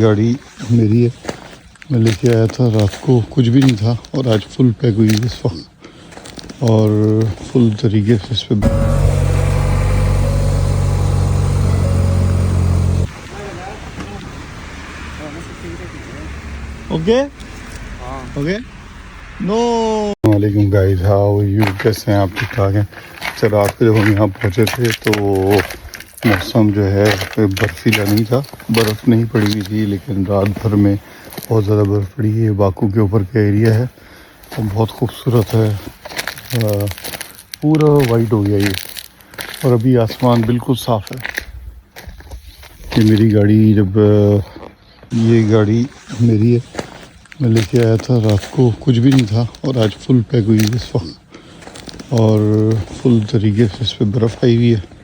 गाड़ी मेरी है। मैं लेके आया था रात को, कुछ भी नहीं था, और आज फुल पैक हुई है इस वक्त, और फुल तरीके से इस पर ओके ओके नो। वालेकुम गाइस, हाउ यू, कैसे हैं आप? ठीक ठाक हैं? अच्छा, रात को जब हम यहाँ पहुँचे थे तो मौसम जो है बर्फीला नहीं था, बर्फ़ नहीं पड़ी हुई थी, लेकिन रात भर में बहुत ज़्यादा बर्फ़ पड़ी है। बाकू के ऊपर का एरिया है और बहुत खूबसूरत है, पूरा वाइट हो गया ये, और अभी आसमान बिल्कुल साफ़ है। ये मेरी गाड़ी, जब ये गाड़ी मेरी है, मैं लेके आया था रात को, कुछ भी नहीं था, और आज फुल पैक हुई है इस वक्त, और फुल तरीके से इस पर बर्फ़ आई हुई है।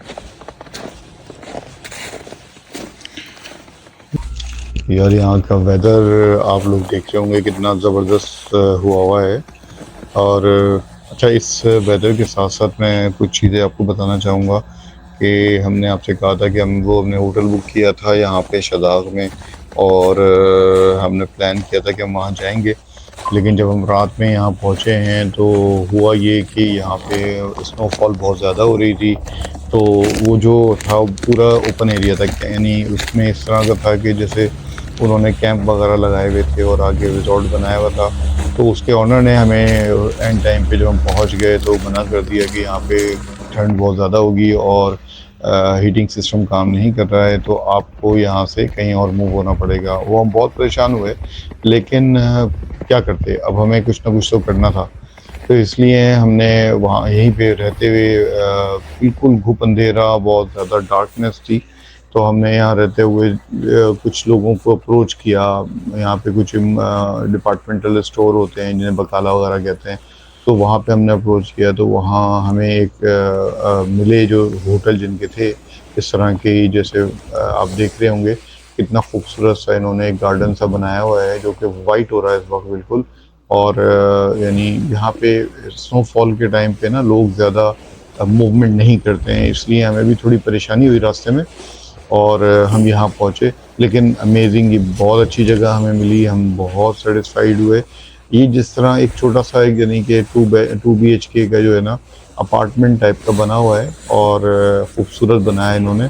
यार यहाँ का वेदर आप लोग देख रहे होंगे कितना ज़बरदस्त हुआ है। और अच्छा, इस वेदर के साथ साथ मैं कुछ चीज़ें आपको बताना चाहूँगा कि हमने आपसे कहा था कि हमने होटल बुक किया था यहाँ पे शदाग में, और हमने प्लान किया था कि हम वहाँ जाएंगे। लेकिन जब हम रात में यहाँ पहुँचे हैं तो हुआ ये कि यहाँ पे स्नोफॉल बहुत ज़्यादा हो रही थी। तो वो जो था पूरा ओपन एरिया था, यानी उसमें इस तरह का था कि जैसे उन्होंने कैंप वगैरह लगाए हुए थे और आगे रिजॉर्ट बनाया हुआ था। तो उसके ऑनर ने हमें एंड टाइम पे जब हम पहुंच गए तो मना कर दिया कि यहाँ पे ठंड बहुत ज़्यादा होगी और हीटिंग सिस्टम काम नहीं कर रहा है, तो आपको यहाँ से कहीं और मूव होना पड़ेगा। वो हम बहुत परेशान हुए, लेकिन क्या करते, अब हमें कुछ ना कुछ तो करना था। तो इसलिए हमने वहाँ यहीं पे रहते हुए बिल्कुल घुप अंधेरा, बहुत ज़्यादा डार्कनेस थी, तो हमने यहाँ रहते हुए कुछ लोगों को अप्रोच किया। यहाँ पे कुछ डिपार्टमेंटल स्टोर होते हैं जिन्हें बकाला वगैरह कहते हैं, तो वहाँ पे हमने अप्रोच किया। तो वहाँ हमें एक मिले जो होटल जिनके थे इस तरह के, जैसे आप देख रहे होंगे कितना खूबसूरत सा इन्होंने एक गार्डन सा बनाया हुआ है जो कि वाइट हो रहा है इस वक्त बिल्कुल। और यानी यहाँ पे स्नोफॉल के टाइम पे ना लोग ज़्यादा मूवमेंट नहीं करते हैं, इसलिए हमें भी थोड़ी परेशानी हुई रास्ते में, और हम यहाँ पहुँचे। लेकिन अमेजिंग, ये बहुत अच्छी जगह हमें मिली, हम बहुत सेटिस्फाइड हुए। ये जिस तरह एक छोटा सा एक यानी कि 2 BHK का जो है ना अपार्टमेंट टाइप का बना हुआ है, और खूबसूरत बनाया है इन्होंने,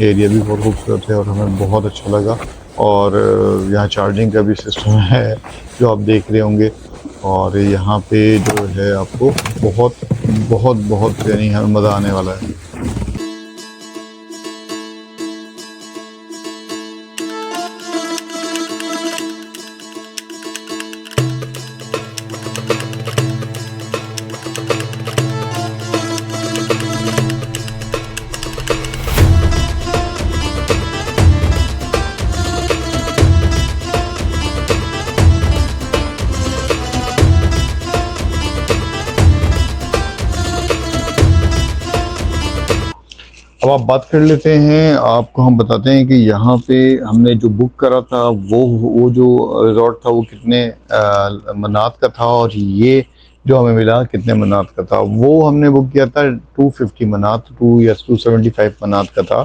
एरिया भी बहुत खूबसूरत है और हमें बहुत अच्छा लगा। और यहाँ चार्जिंग का भी सिस्टम है जो आप देख रहे होंगे, और यहाँ पे जो है आपको बहुत बहुत बहुत यानी हमें मज़ा आने वाला है। अब आप बात कर लेते हैं, आपको हम बताते हैं कि यहाँ पे हमने जो बुक करा था वो जो रिजॉर्ट था वो कितने मनात का था, और ये जो हमें मिला कितने मनात का था। वो हमने बुक किया था 250 मनात, 275 मनात का था।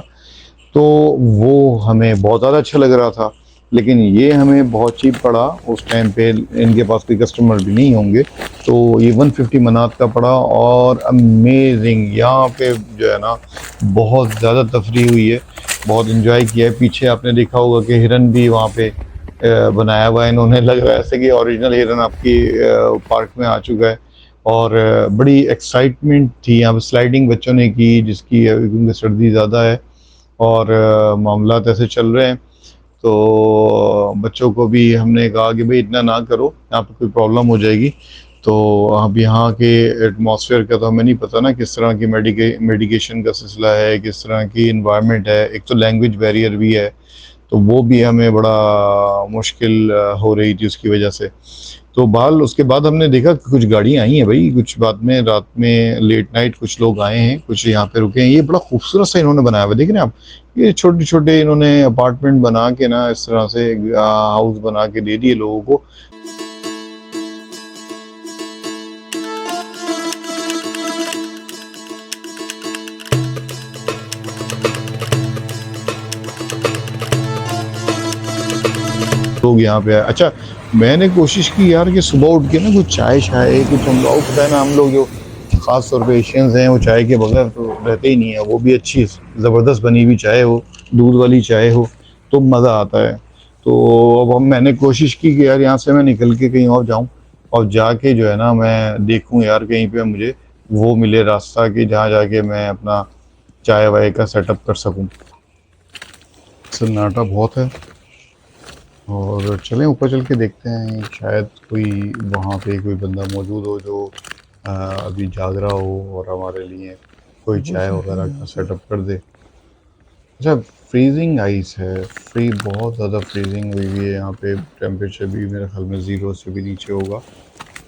तो वो हमें बहुत ज़्यादा अच्छा लग रहा था, लेकिन ये हमें बहुत चीप पड़ा। उस टाइम पे इनके पास कोई कस्टमर भी नहीं होंगे, तो ये 150 मनात का पड़ा। और अमेजिंग, यहाँ पे जो है ना बहुत ज़्यादा तफरीह हुई है, बहुत इन्जॉय किया है। पीछे आपने देखा होगा कि हिरन भी वहाँ पे बनाया हुआ है इन्होंने, लग रहा है ऐसे कि ओरिजिनल हिरन आपकी पार्क में आ चुका है। और बड़ी एक्साइटमेंट थी यहाँ पे, स्लाइडिंग बच्चों ने की जिसकी क्योंकि सर्दी ज़्यादा है और मामलात ऐसे चल रहे हैं। तो बच्चों को भी हमने कहा कि भाई इतना ना करो, यहाँ पे कोई प्रॉब्लम हो जाएगी। तो अब यहाँ के एटमॉस्फेयर का तो हमें नहीं पता ना, किस तरह की मेडिकेशन का सिलसिला है, किस तरह की इन्वायरमेंट है। एक तो लैंग्वेज बैरियर भी है, तो वो भी हमें बड़ा मुश्किल हो रही थी उसकी वजह से। तो बहरहाल उसके बाद हमने देखा कि कुछ गाड़ियाँ आई हैं भाई, कुछ बाद में रात में लेट नाइट कुछ लोग आए हैं, कुछ यहाँ पे रुके हैं। ये बड़ा खूबसूरत सा इन्होंने बनाया हुआ है, देख रहे हैं आप, ये छोटे छोटे इन्होंने अपार्टमेंट बना के ना इस तरह से हाउस बना के दे दिए लोगों को। लोग यहाँ पे आए। अच्छा, मैंने कोशिश की यार कि सुबह उठ के ना कुछ चाय शाय कुछ, हम लोग पता है ना, हम लोग जो ख़ास तौर पे एशियंस हैं वो चाय के बगैर तो रहते ही नहीं है। वो भी अच्छी ज़बरदस्त बनी हुई चाय हो, दूध वाली चाय हो, तो मज़ा आता है। तो अब मैंने कोशिश की कि यार यहाँ से मैं निकल के कहीं और जाऊँ, और जाके जो है ना मैं देखूँ यार कहीं पे मुझे वो मिले रास्ता कि जहाँ जाके मैं अपना चाय वाय का सेटअप कर सकूँ। सन्नाटा बहुत है, और चलें ऊपर चल के देखते हैं, शायद कोई वहाँ पे कोई बंदा मौजूद हो जो अभी जाग रहा हो और हमारे लिए कोई चाय वगैरह का सेटअप कर दे। अच्छा, फ्रीजिंग आइस है, बहुत ज़्यादा फ्रीजिंग हुई हुई है यहाँ पे। टेम्परेचर भी मेरे ख्याल में 0 से भी नीचे होगा,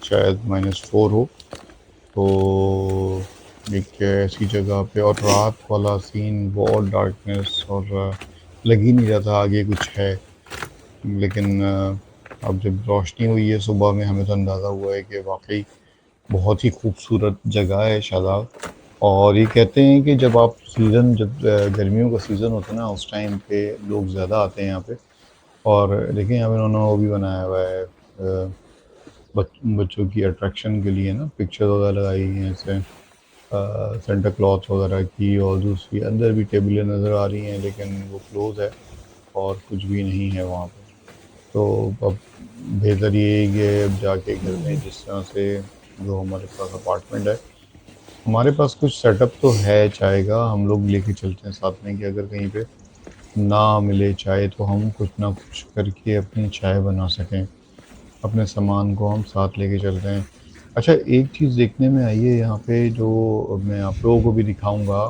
शायद -4 हो। तो एक ऐसी जगह पे, और रात वाला सीन, बहुत डार्कनेस, और लग ही नहीं रहा था आगे कुछ है। लेकिन अब जब रोशनी हुई है सुबह में, हमें तो अंदाज़ा हुआ है कि वाकई बहुत ही खूबसूरत जगह है शादाब। और ये कहते हैं कि जब गर्मियों का सीज़न होता है ना, उस टाइम पे लोग ज़्यादा आते हैं यहाँ पे। और देखिए यहाँ पे उन्होंने वो भी बनाया हुआ है बच्चों की अट्रैक्शन के लिए ना, पिक्चर वगैरह लगाई हैं ऐसे सेंटा क्लॉथ वगैरह की। और दूसरी अंदर भी टेबलें नज़र आ रही हैं, लेकिन वो क्लोज़ है और कुछ भी नहीं है वहाँ पे। तो अब बेहतर ये है कि अब जाके घर में, जिस तरह से जो हमारे पास अपार्टमेंट है, हमारे पास कुछ सेटअप तो है चाय का, हम लोग लेके चलते हैं साथ में कि अगर कहीं पे ना मिले चाय तो हम कुछ ना कुछ करके अपनी चाय बना सकें। अपने सामान को हम साथ लेके चलते हैं। अच्छा, एक चीज़ देखने में आई है यहाँ पे जो मैं आप लोगों को भी दिखाऊँगा।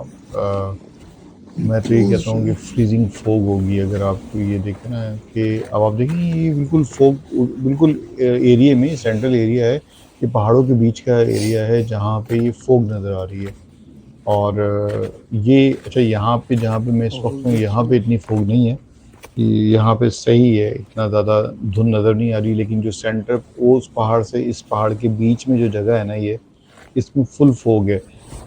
मैं तो ये कहता हूँ कि फ्रीजिंग फॉग होगी अगर आप ये देखें ना, कि अब आप देखें ये बिल्कुल फॉग, बिल्कुल एरिया में, सेंट्रल एरिया है, ये पहाड़ों के बीच का एरिया है जहाँ पे ये फॉग नज़र आ रही है। और ये अच्छा, यहाँ पे जहाँ पे मैं इस वक्त हूँ, यहाँ पे इतनी फॉग नहीं है, कि यहाँ पे सही है, इतना ज़्यादा धुंध नज़र नहीं आ रही। लेकिन जो सेंटर, उस पहाड़ से इस पहाड़ के बीच में जो जगह है ना, ये इसमें फुल फॉग है।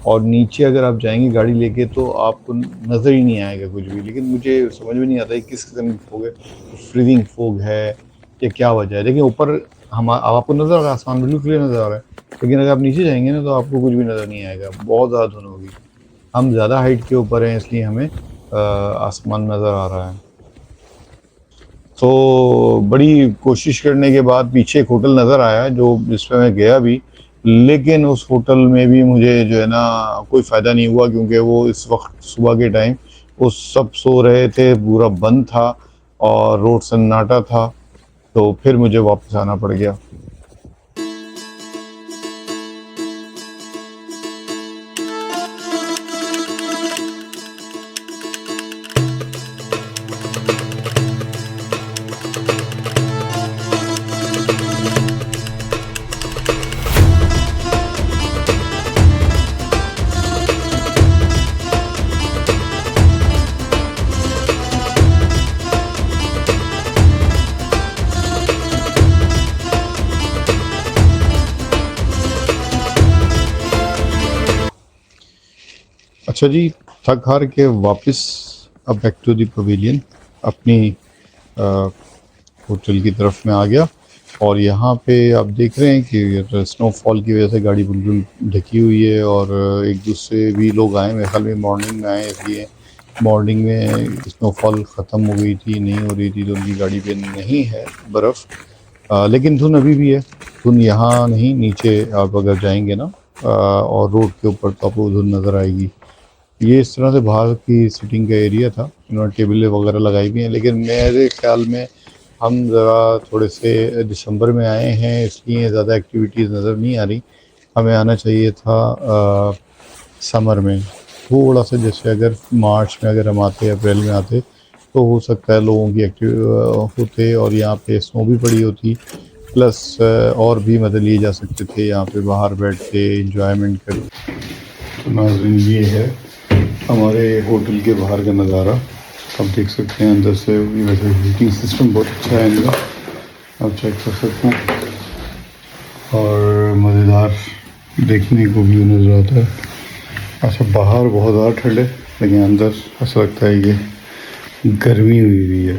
और नीचे अगर आप जाएंगे गाड़ी लेके तो आपको नज़र ही नहीं आएगा कुछ भी। लेकिन मुझे समझ में नहीं आता है किस किस्म की फॉग है, फ्रीजिंग फॉग है या क्या वजह है। लेकिन ऊपर हम, अब आपको नज़र आ रहा है, आसमान बिल्कुल क्लियर नज़र आ रहा है। लेकिन अगर आप नीचे जाएंगे ना तो आपको कुछ भी नज़र नहीं आएगा, बहुत ज़्यादा धुंध होगी। हम ज़्यादा हाइट के ऊपर हैं, इसलिए हमें आसमान नज़र आ रहा है। तो बड़ी कोशिश करने के बाद पीछे एक होटल नज़र आया जो, जिस पे मैं गया भी, लेकिन उस होटल में भी मुझे जो है ना कोई फ़ायदा नहीं हुआ, क्योंकि वो इस वक्त सुबह के टाइम वो सब सो रहे थे, पूरा बंद था और रोड सन्नाटा था। तो फिर मुझे वापस आना पड़ गया। अच्छा जी, थक हार के वापस अब बैक टू द पवेलियन, अपनी होटल की तरफ में आ गया। और यहाँ पे आप देख रहे हैं कि स्नोफॉल की वजह से गाड़ी बिल्कुल ढकी हुई है, और एक दूसरे भी लोग आए, मेरे ख्याल में मॉर्निंग में आए, इसलिए मॉर्निंग में स्नोफॉल ख़त्म हो गई थी, नहीं हो रही थी, तो उनकी गाड़ी पे नहीं है बर्फ़। लेकिन धुंध अभी भी है। धुंध यहाँ नहीं, नीचे आप अगर जाएंगे ना और रोड के ऊपर, तो आपको धुंध नज़र आएगी। ये इस तरह से बाहर की सीटिंग का एरिया था, इन्होंने टेबलें वगैरह लगाई हुई हैं। लेकिन मेरे ख्याल में हम ज़रा थोड़े से दिसंबर में आए हैं, इसलिए ज़्यादा एक्टिविटीज़ नज़र नहीं आ रही। हमें आना चाहिए था समर में, थोड़ा सा, जैसे अगर मार्च में अगर हम आते, अप्रैल में आते, तो हो सकता है लोगों की एक्टिव होते और यहाँ पे स्नो भी पड़ी होती, प्लस और भी मज़े लिए जा सकते थे यहाँ पे बाहर बैठ के इंजॉयमेंट कर। तो नाज़रीन, ये है हमारे होटल के बाहर का नज़ारा। आप देख सकते हैं अंदर से, वैसे हीटिंग सिस्टम बहुत अच्छा है इनका, आप चेक कर सकते हैं। और मज़ेदार देखने को व्यू नज़र आता है। अच्छा, बाहर बहुत ज़्यादा ठंड है, लेकिन अंदर ऐसा लगता है कि गर्मी हुई हुई है।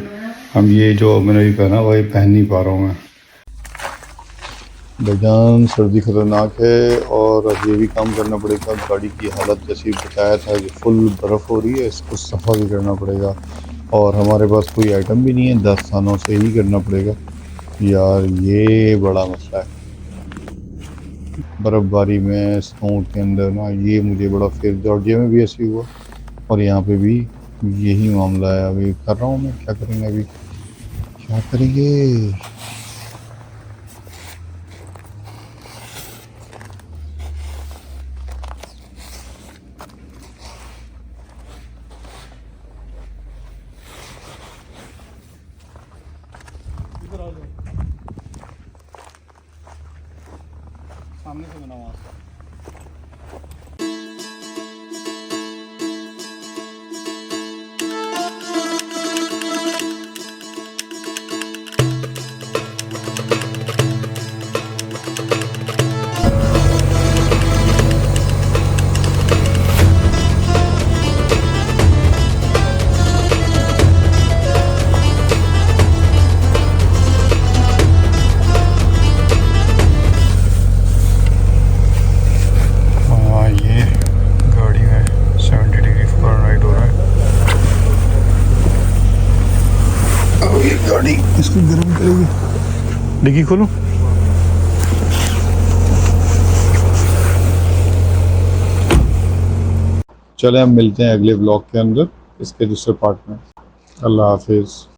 अब ये जो मैंने भी पहना वही पहन नहीं पा रहा हूँ मैं। भाईजान सर्दी ख़तरनाक है और अब ये भी काम करना पड़ेगा। गाड़ी की हालत जैसी बताया था कि फुल बर्फ़ हो रही है, इसको सफ़ा भी करना पड़ेगा और हमारे पास कोई आइटम भी नहीं है, 10 थानों से ही करना पड़ेगा। यार ये बड़ा मसला है बर्फ़बारी में, स्नो के अंदर ना, ये मुझे बड़ा फिर जॉर्जिया में भी ऐसे ही हुआ और यहाँ पे भी यही मामला है। अभी कर रहा हूँ मैं, क्या करेंगे अभी, क्या करेंगे। इधर आ जाओ, सामने से बना हुआ। हाँ, ये गाड़ी में 70 डिग्री फ़ारेनहाइट हो रहा है। अब ये गाड़ी इसको गर्म करेगी। डिग्गी खोलो। चले हम मिलते हैं अगले ब्लॉग के अंदर, इसके दूसरे पार्ट में। अल्लाह हाफिज़।